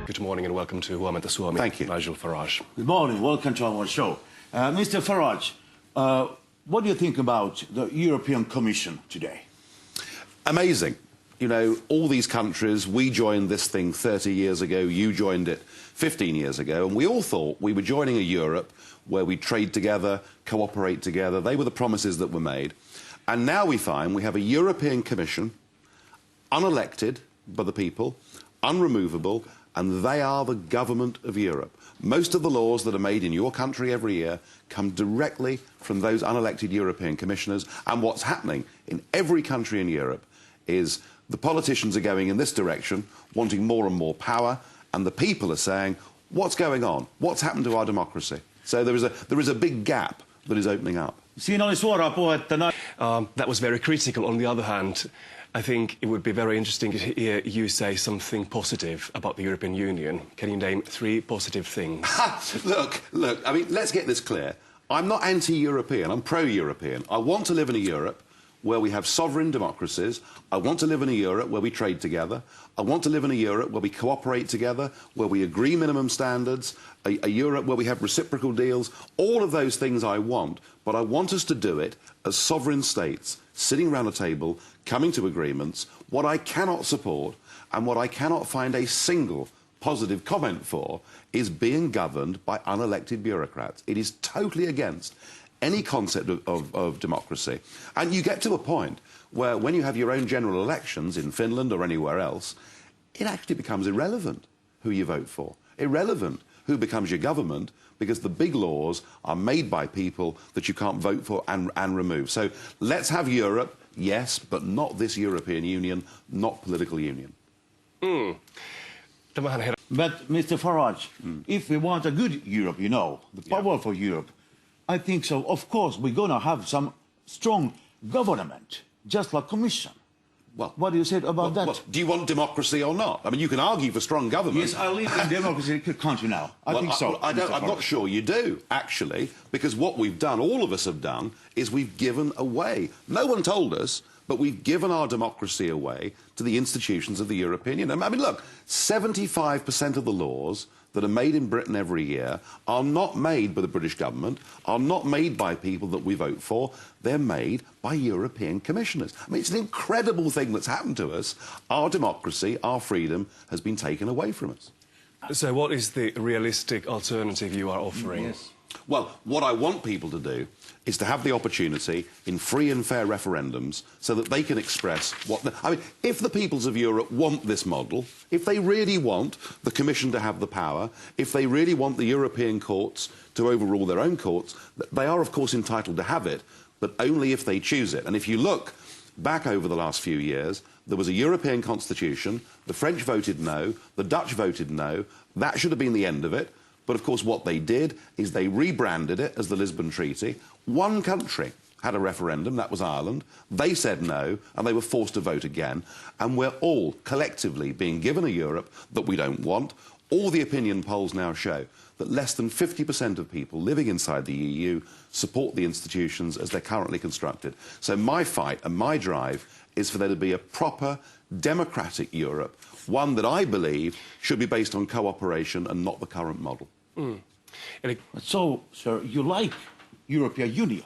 Good morning and welcome to Huomenta Suomi. Thank you. Nigel Farage. Good morning, welcome to our show. Mr. Farage, what do you think about the European Commission today? Amazing. You know, all these countries, we joined this thing 30 years ago, you joined it 15 years ago, and we all thought we were joining a Europe where we trade together, cooperate together. They were the promises that were made. And now we find we have a European Commission, unelected by the people, unremovable, and they are the government of Europe. Most of the laws that are made in your country every year come directly from those unelected European commissioners. And what's happening in every country in Europe is the politicians are going in this direction, wanting more and more power, and the people are saying, what's going on? What's happened to our democracy? So there is a big gap that is opening up. That was very critical. On the other hand, I think it would be very interesting to hear you say something positive about the European Union. Can you name 3 positive things? Look, I mean, let's get this clear. I'm not anti-European, I'm pro-European. I want to live in a Europe where we have sovereign democracies. I want to live in a Europe where we trade together. I want to live in a Europe where we cooperate together, where we agree minimum standards, a Europe where we have reciprocal deals. All of those things I want, but I want us to do it as sovereign states, sitting around a table, coming to agreements. What I cannot support and what I cannot find a single positive comment for is being governed by unelected bureaucrats. It is totally against any concept of democracy. And you get to a point where when you have your own general elections in Finland or anywhere else, it actually becomes irrelevant who you vote for, irrelevant who becomes your government, because the big laws are made by people that you can't vote for and remove. So let's have Europe, yes, but not this European Union, not political union. But, Mr. Farage, if we want a good Europe, you know, the powerful Europe, I think so. Of course, we're going to have some strong government, just like Commission. Well, what do you say about that? Well, do you want democracy or not? I mean, you can argue for strong government. Yes, I live in democracy country now. I think so. I'm not sure you do, actually, because what we've done, all of us have done, is we've given away. No one told us, but we've given our democracy away to the institutions of the European Union. I mean, look, 75% of the laws that are made in Britain every year are not made by the British government, are not made by people that we vote for. They're made by European commissioners. I mean, it's an incredible thing that's happened to us. Our democracy, our freedom has been taken away from us. So what is the realistic alternative you are offering? Yes. Well, what I want people to do is to have the opportunity in free and fair referendums so that they can express what... I mean, if the peoples of Europe want this model, if they really want the Commission to have the power, if they really want the European courts to overrule their own courts, they are, of course, entitled to have it, but only if they choose it. And if you look back over the last few years, there was a European constitution, the French voted no, the Dutch voted no. That should have been the end of it. But, of course, what they did is they rebranded it as the Lisbon Treaty. One country had a referendum, that was Ireland. They said no, and they were forced to vote again. And we're all collectively being given a Europe that we don't want. All the opinion polls now show that less than 50% of people living inside the EU support the institutions as they're currently constructed. So my fight and my drive is for there to be a proper democratic Europe, one that I believe should be based on cooperation and not the current model. So, sir, you like European Union?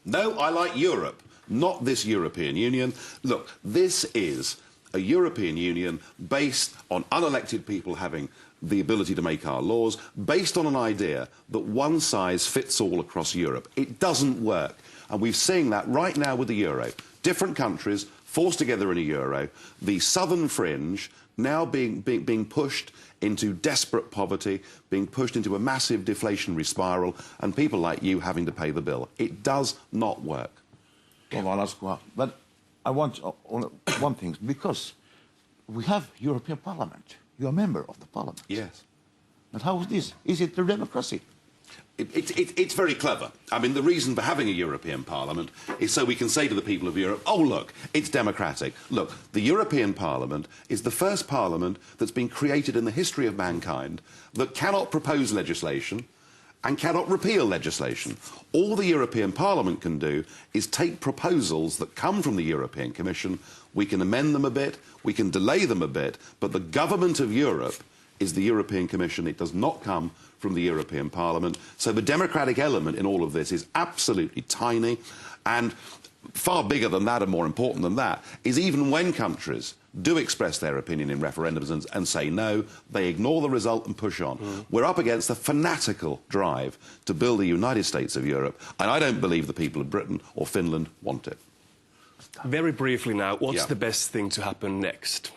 No, I like Europe, not this European Union. Look, this is a European Union based on unelected people having the ability to make our laws, based on an idea that one size fits all across Europe. It doesn't work. And we're seeing that right now with the euro. Different countries forced together in a euro, the southern fringe now being pushed into desperate poverty, being pushed into a massive deflationary spiral, and people like you having to pay the bill. It does not work. But I want one thing, because we have European Parliament. You're a member of the Parliament. Yes. But how is this? Is it the democracy? It's very clever. I mean, the reason for having a European Parliament is so we can say to the people of Europe, oh, look, it's democratic. Look, the European Parliament is the first parliament that's been created in the history of mankind that cannot propose legislation and cannot repeal legislation. All the European Parliament can do is take proposals that come from the European Commission, we can amend them a bit, we can delay them a bit, but the government of Europe is the European Commission. It does not come from the European Parliament. So the democratic element in all of this is absolutely tiny, and far bigger than that and more important than that is even when countries do express their opinion in referendums and say no, they ignore the result and push on. We're up against a fanatical drive to build a United States of Europe, and I don't believe the people of Britain or Finland want it. Very briefly now, what's the best thing to happen next?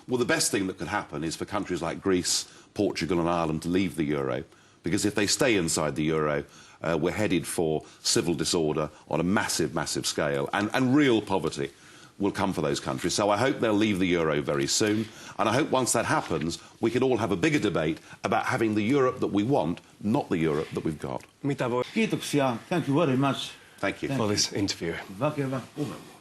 Well, the best thing that could happen is for countries like Greece, Portugal and Ireland to leave the euro, because if they stay inside the euro, we're headed for civil disorder on a massive, massive scale, and real poverty will come for those countries. So I hope they'll leave the euro very soon, and I hope once that happens, we can all have a bigger debate about having the Europe that we want, not the Europe that we've got. Kiitoksia. Thank you very much. Thank you. For this interview. Väkevä puheenvuoro.